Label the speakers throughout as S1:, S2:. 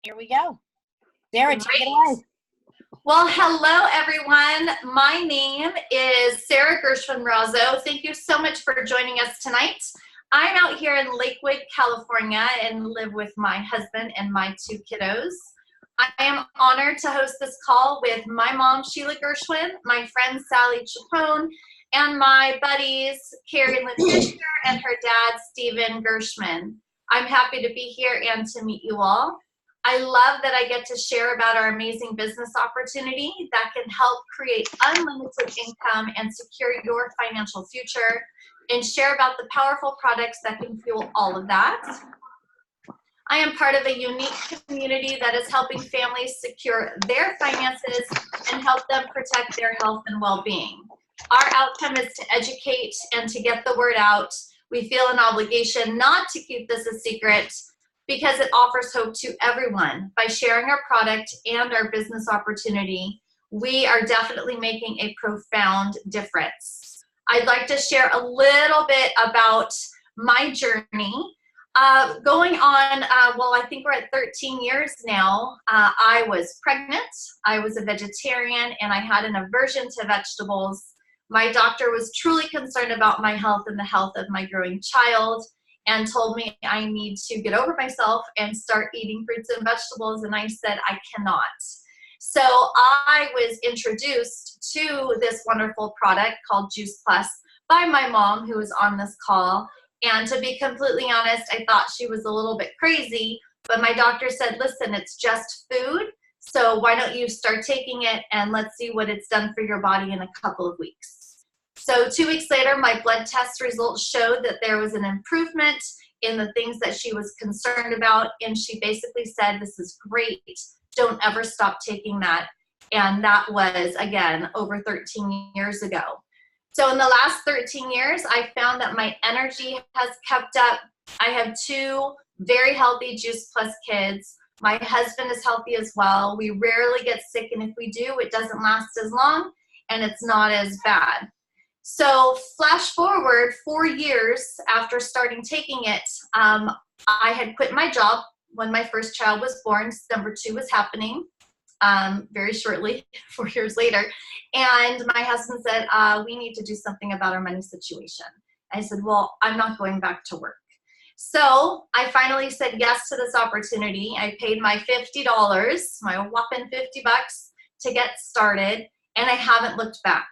S1: Here we go. Sara, take it
S2: Great.
S1: away.
S2: Well, hello, everyone. My name is Sara Gershwin-Razo. Thank you so much for joining us tonight. I'm out here in Lakewood, California, and live with my husband and my two kiddos. I am honored to host this call with my mom, Sheila Gershwin, my friend, Sally Chapone, and my buddies, Cari-Lynn and her dad, Stephen Gershman. I'm happy to be here and to meet you all. I love that I get to share about our amazing business opportunity that can help create unlimited income and secure your financial future, and share about the powerful products that can fuel all of that. I am part of a unique community that is helping families secure their finances and help them protect their health and well-being. Our outcome is to educate and to get the word out. We feel an obligation not to keep this a secret, because it offers hope to everyone. By sharing our product and our business opportunity, we are definitely making a profound difference. I'd like to share a little bit about my journey. Going on, well, I think we're at 13 years now. I was pregnant, I was a vegetarian, and I had an aversion to vegetables. My doctor was truly concerned about my health and the health of my growing child, and told me I need to get over myself and start eating fruits and vegetables, and I said I cannot. So I was introduced to this wonderful product called Juice Plus by my mom, who was on this call, and to be completely honest, I thought she was a little bit crazy, but my doctor said, listen, it's just food, so why don't you start taking it and let's see what it's done for your body in a couple of weeks. So 2 weeks later, my blood test results showed that there was an improvement in the things that she was concerned about, and she basically said, this is great, don't ever stop taking that. And that was, again, over 13 years ago. So in the last 13 years, I found that my energy has kept up. I have 2 very healthy Juice Plus kids. My husband is healthy as well. We rarely get sick, and if we do, it doesn't last as long, and it's not as bad. So flash forward 4 years after starting taking it, I had quit my job when my first child was born. Number 2 was happening very shortly, 4 years later. And my husband said, we need to do something about our money situation. I said, well, I'm not going back to work. So I finally said yes to this opportunity. I paid my $50, my whopping 50 bucks to get started, and I haven't looked back.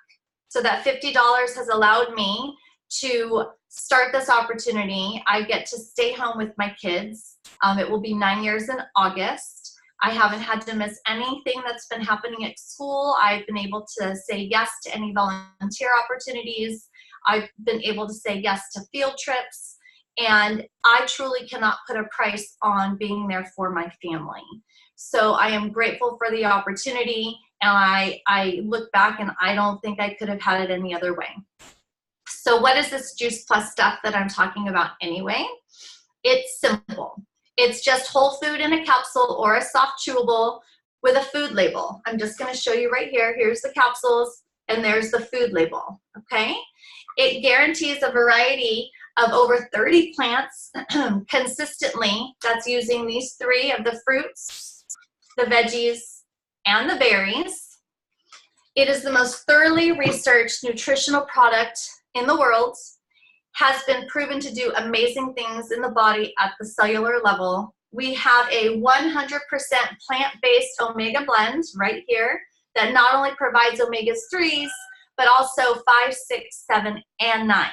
S2: So that $50 has allowed me to start this opportunity. I get to stay home with my kids. It will be 9 years in August. I haven't had to miss anything that's been happening at school. I've been able to say yes to any volunteer opportunities. I've been able to say yes to field trips. And I truly cannot put a price on being there for my family. So I am grateful for the opportunity. And I look back and I don't think I could have had it any other way. So what is this Juice Plus stuff that I'm talking about anyway? It's simple. It's just whole food in a capsule or a soft chewable with a food label. I'm just going to show you right here. Here's the capsules and there's the food label, okay? It guarantees a variety of over 30 plants consistently. That's using these 3 of the fruits, the veggies, and the berries. It is the most thoroughly researched nutritional product in the world, has been proven to do amazing things in the body at the cellular level. We have a 100% plant-based omega blend right here that not only provides omegas-3s, but also 5, 6, 7, and 9.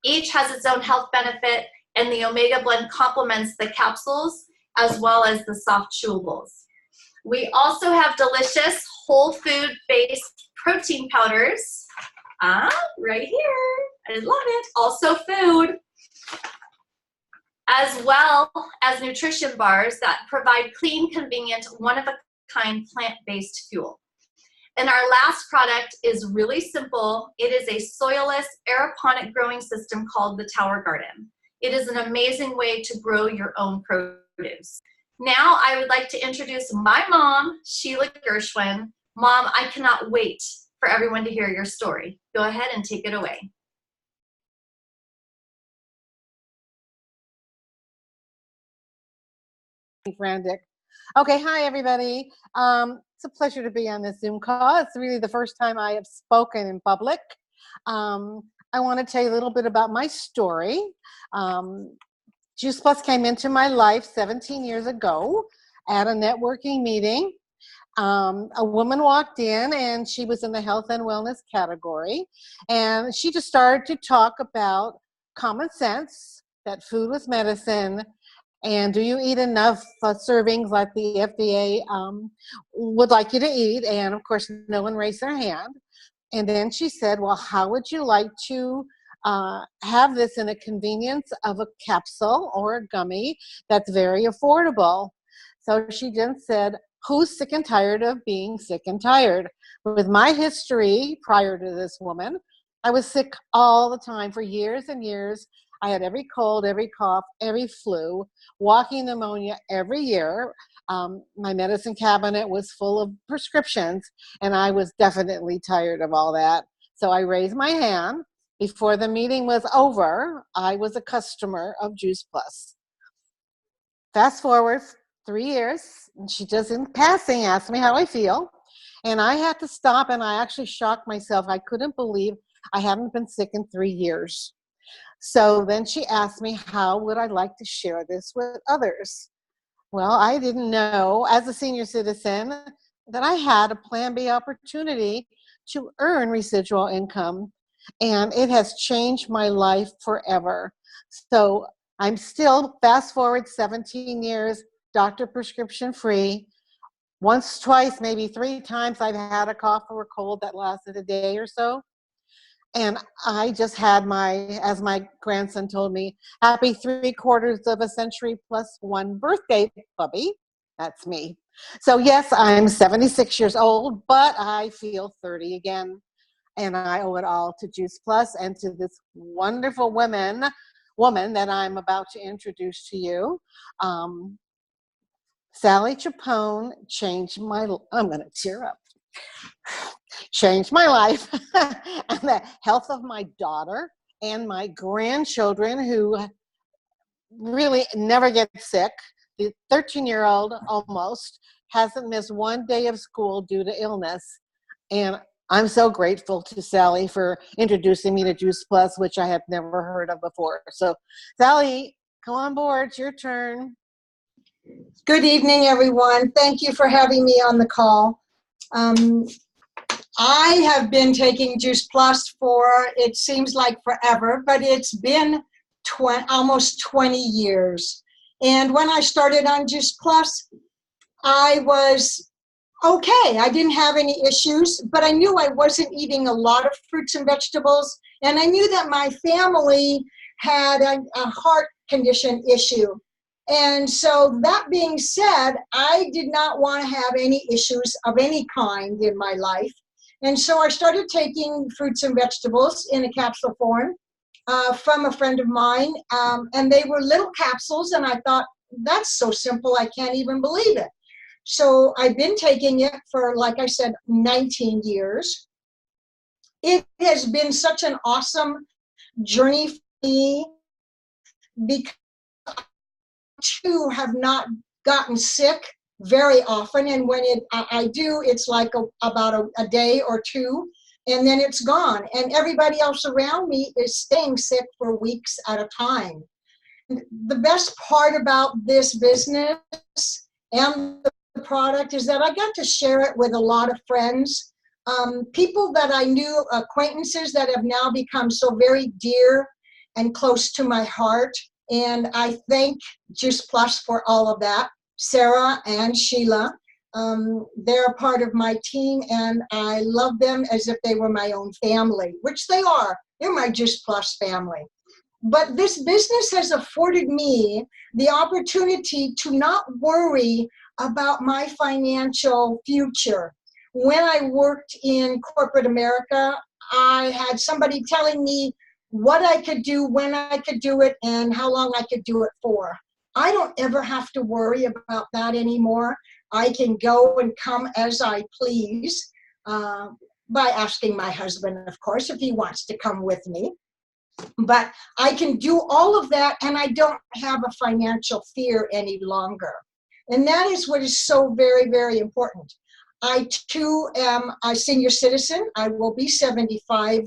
S2: Each has its own health benefit, and the omega blend complements the capsules as well as the soft chewables. We also have delicious whole food-based protein powders, right here. I love it. Also food, as well as nutrition bars that provide clean, convenient, one-of-a-kind plant-based fuel. And our last product is really simple. It is a soilless aeroponic growing system called the Tower Garden. It is an amazing way to grow your own produce. Now I would like to introduce my mom, Sheila Gershwin. Mom, I cannot wait for everyone to hear your story. Go ahead and take it away.
S1: Frantic.
S3: Okay, hi everybody. It's a pleasure to be on this Zoom call. It's really the first time I have spoken in public. I want to tell you a little bit about my story. Juice Plus came into my life 17 years ago at a networking meeting. A woman walked in and she was in the health and wellness category, and she just started to talk about common sense, that food was medicine, and do you eat enough servings like the FDA would like you to eat? And of course, no one raised their hand. And then she said, well, how would you like to have this in a convenience of a capsule or a gummy that's very affordable? So she then said, who's sick and tired of being sick and tired? With my history prior to this woman, I was sick all the time for years and years. I had every cold, every cough, every flu, walking pneumonia every year. My medicine cabinet was full of prescriptions, and I was definitely tired of all that. So I raised my hand. Before the meeting was over, I was a customer of Juice Plus. Fast forward 3 years, and she just in passing asked me how I feel. And I had to stop, and I actually shocked myself. I couldn't believe I hadn't been sick in 3 years. So then she asked me, how would I like to share this with others? Well, I didn't know as a senior citizen that I had a Plan B opportunity to earn residual income, and it has changed my life forever. So I'm still, fast forward 17 years, doctor prescription free. Once, twice, maybe 3 times I've had a cough or a cold that lasted a day or so. And I just had as my grandson told me, happy 3/4 of a century plus 1 birthday, puppy. That's me. So yes, I'm 76 years old, but I feel 30 again. And I owe it all to Juice Plus and to this wonderful woman that I'm about to introduce to you. Sally Chapone changed I'm going to tear up. Changed my life and the health of my daughter and my grandchildren, who really never get sick. The 13-year-old almost hasn't missed 1 day of school due to illness. And I'm so grateful to Sally for introducing me to Juice Plus, which I had never heard of before. So Sally, come on board. It's your turn.
S4: Good evening, everyone. Thank you for having me on the call. I have been taking Juice Plus for, it seems like forever, but it's been almost 20 years. And when I started on Juice Plus, I was okay. I didn't have any issues, but I knew I wasn't eating a lot of fruits and vegetables. And I knew that my family had a heart condition issue. And so that being said, I did not want to have any issues of any kind in my life. And so I started taking fruits and vegetables in a capsule form from a friend of mine. And they were little capsules, and I thought, that's so simple, I can't even believe it. So I've been taking it for, like I said, 19 years. It has been such an awesome journey for me because have not gotten sick very often, and when I do, it's like about a day or two, and then it's gone, and everybody else around me is staying sick for weeks at a time. The best part about this business and the product is that I got to share it with a lot of friends, people that I knew, acquaintances that have now become so very dear and close to my heart. And I thank Juice Plus for all of that. Sara and Sheila, they're a part of my team, and I love them as if they were my own family, which they are. They're my Juice Plus family. But this business has afforded me the opportunity to not worry about my financial future. When I worked in corporate America, I had somebody telling me what I could do, when I could do it, and how long I could do it for. I don't ever have to worry about that anymore. I can go and come as I please, by asking my husband, of course, if he wants to come with me. But I can do all of that, and I don't have a financial fear any longer. And that is what is so very, very important. I too am a senior citizen. I will be 75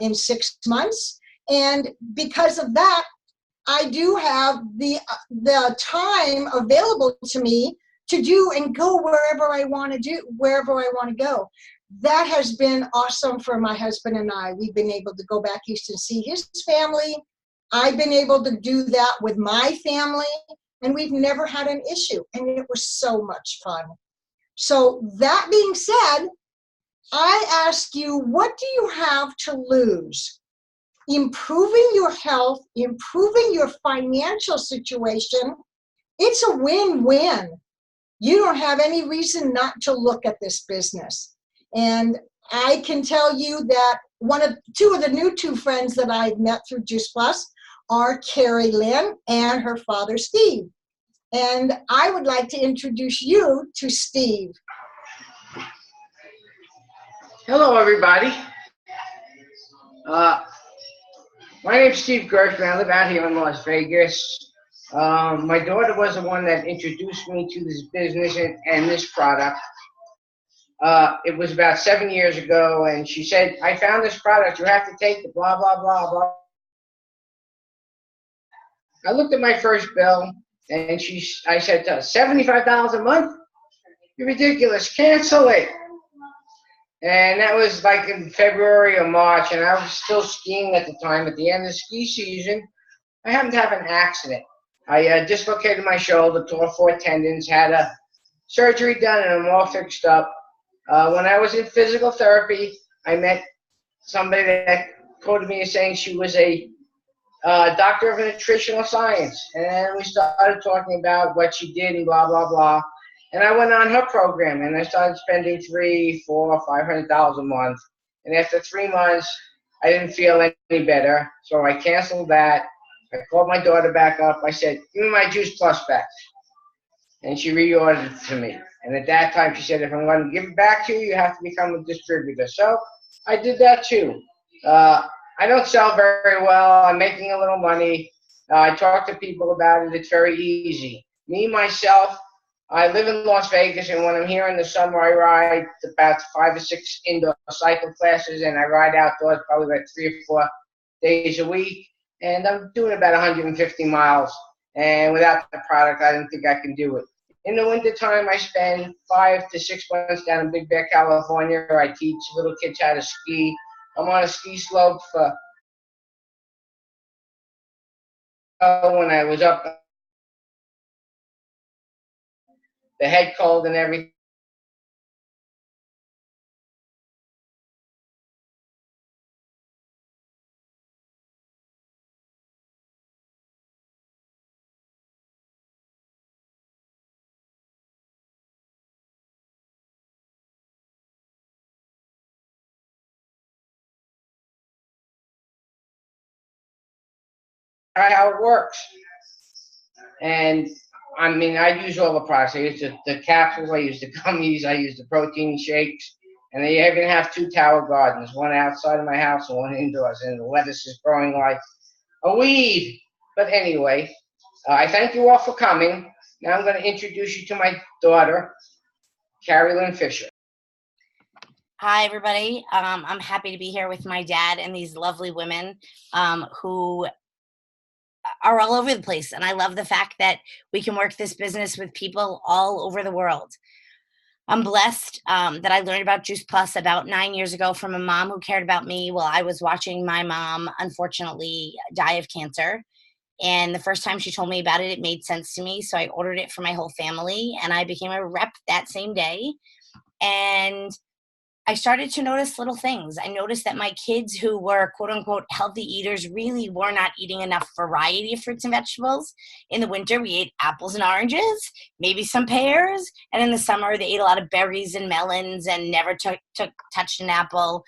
S4: in 6 months. And because of that, I do have the time available to me to do and go wherever I want to go. That has been awesome for my husband and I. We've been able to go back east and see his family. I've been able to do that with my family, and we've never had an issue, and it was so much fun. So that being said, I ask you, what do you have to lose? Improving your health, improving your financial situation, it's a win-win. You don't have any reason not to look at this business. And I can tell you that two of the two friends that I've met through Juice Plus are Cari-Lynn and her father, Steve. And I would like to introduce you to Steve.
S5: Hello, everybody. My name's Steve Gershman. I live out here in Las Vegas. My daughter was the one that introduced me to this business and this product. It was about 7 years ago, and she said, I found this product. You have to take it, blah, blah, blah, blah. I looked at my first bill, and I said to her, $75 a month? You're ridiculous. Cancel it. And that was like in February or March, and I was still skiing at the time. At the end of the ski season, I happened to have an accident. I dislocated my shoulder, tore 4 tendons, had a surgery done, and I'm all fixed up. When I was in physical therapy, I met somebody that quoted me as saying she was a doctor of nutritional science. And we started talking about what she did and blah, blah, blah. And I went on her program, and I started spending $300, $400, $500 a month. And after 3 months, I didn't feel any better, so I canceled that. I called my daughter back up. I said, give me my Juice Plus back. And she reordered it to me. And at that time, she said, if I'm going to give it back to you, you have to become a distributor. So I did that too. I don't sell very well. I'm making a little money. I talk to people about it. It's very easy. Me, myself, I live in Las Vegas, and when I'm here in the summer, I ride about 5 or 6 indoor cycle classes, and I ride outdoors probably about 3 or 4 days a week, and I'm doing about 150 miles, and without the product, I don't think I can do it. In the wintertime, I spend 5 to 6 months down in Big Bear, California. I teach little kids how to ski. I'm on a ski slope for when I was up the head cold and everything. How it works. And I mean, I use all the products. I use the capsules, I use the gummies, I use the protein shakes, and they even have 2 tower gardens, one outside of my house and one indoors, and the lettuce is growing like a weed. But anyway, I thank you all for coming. Now I'm going to introduce you to my daughter, Cari-Lynn Fisher.
S1: Hi, everybody. I'm happy to be here with my dad and these lovely women who are all over the place. And I love the fact that we can work this business with people all over the world. I'm blessed that I learned about Juice Plus about 9 years ago from a mom who cared about me while I was watching my mom, unfortunately, die of cancer. And the first time she told me about it, it made sense to me. So I ordered it for my whole family, and I became a rep that same day. And I started to notice little things. I noticed that my kids who were quote unquote healthy eaters really were not eating enough variety of fruits and vegetables. In the winter, we ate apples and oranges, maybe some pears. And in the summer, they ate a lot of berries and melons and never touched an apple.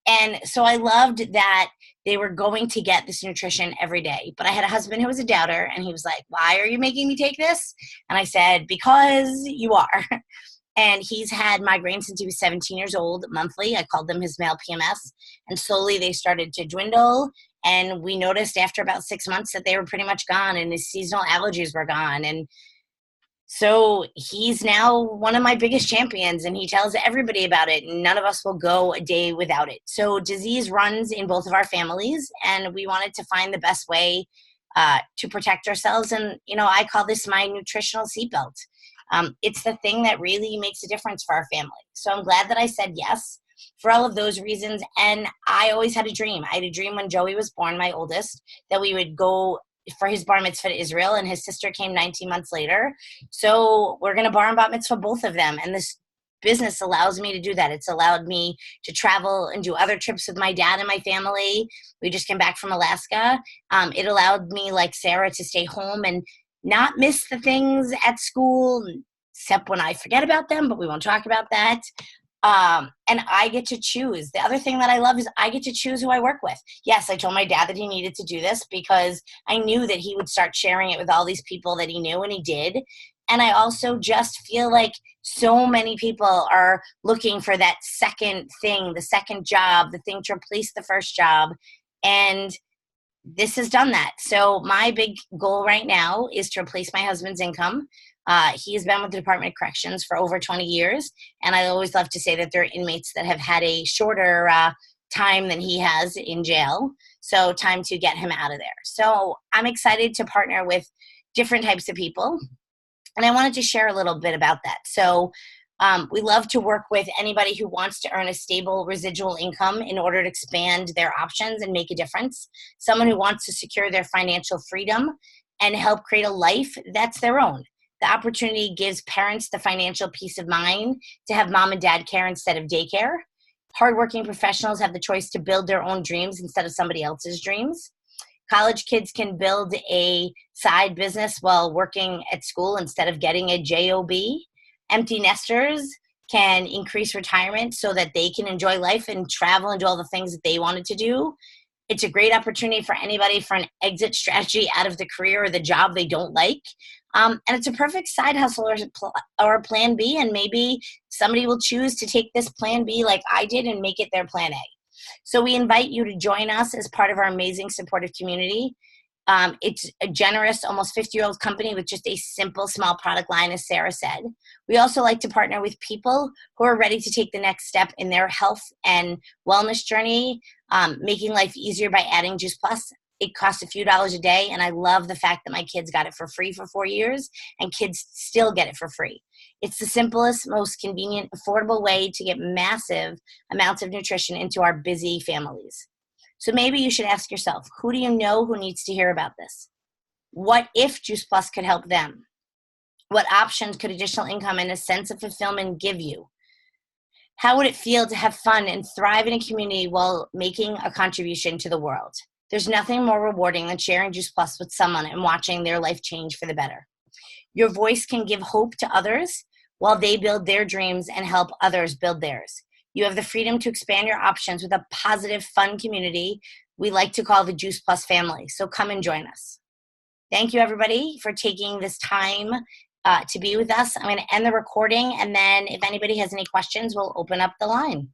S1: And so I loved that they were going to get this nutrition every day. But I had a husband who was a doubter, and he was like, why are you making me take this? And I said, because you are. And he's had migraines since he was 17 years old, monthly. I called them his male PMS. And slowly they started to dwindle. And we noticed after about 6 months that they were pretty much gone, and his seasonal allergies were gone. And So he's now one of my biggest champions, and he tells everybody about it, and none of us will go a day without it. So disease runs in both of our families, and we wanted to find the best way to protect ourselves. And, I call this my nutritional seatbelt. It's the thing that really makes a difference for our family. So I'm glad that I said yes for all of those reasons. And I always had a dream. I had a dream when Joey was born, my oldest, that we would go for his bar mitzvah to Israel, and his sister came 19 months later. So we're going to bar and bat mitzvah both of them. And this business allows me to do that. It's allowed me to travel and do other trips with my dad and my family. We just came back from Alaska. It allowed me, like Sara, to stay home and not miss the things at school, except when I forget about them, but we won't talk about that. And I get to choose. The other thing that I love is I get to choose who I work with. Yes, I told my dad that he needed to do this because I knew that he would start sharing it with all these people that he knew, and he did. And I also just feel like so many people are looking for that second thing, the second job, the thing to replace the first job. And this has done that. So my big goal right now is to replace my husband's income. He has been with the Department of Corrections for over 20 years. And I always love to say that there are inmates that have had a shorter time than he has in jail. So time to get him out of there. So I'm excited to partner with different types of people. And I wanted to share a little bit about that. So we love to work with anybody who wants to earn a stable residual income in order to expand their options and make a difference. Someone who wants to secure their financial freedom and help create a life that's their own. The opportunity gives parents the financial peace of mind to have mom and dad care instead of daycare. Hardworking professionals have the choice to build their own dreams instead of somebody else's dreams. College kids can build a side business while working at school instead of getting a job. Empty nesters can increase retirement so that they can enjoy life and travel and do all the things that they wanted to do. It's a great opportunity for anybody for an exit strategy out of the career or the job they don't like. And it's a perfect side hustle or plan B. And maybe somebody will choose to take this plan B like I did and make it their plan A. So we invite you to join us as part of our amazing supportive community. It's a generous, almost 50-year-old company with just a simple, small product line, as Sara said. We also like to partner with people who are ready to take the next step in their health and wellness journey, making life easier by adding Juice Plus. It costs a few dollars a day, and I love the fact that my kids got it for free for 4 years, and kids still get it for free. It's the simplest, most convenient, affordable way to get massive amounts of nutrition into our busy families. So maybe you should ask yourself, who do you know who needs to hear about this? What if Juice Plus could help them? What options could additional income and a sense of fulfillment give you? How would it feel to have fun and thrive in a community while making a contribution to the world? There's nothing more rewarding than sharing Juice Plus with someone and watching their life change for the better. Your voice can give hope to others while they build their dreams and help others build theirs. You have the freedom to expand your options with a positive, fun community we like to call the Juice Plus family. So come and join us. Thank you, everybody, for taking this time to be with us. I'm going to end the recording, and then if anybody has any questions, we'll open up the line.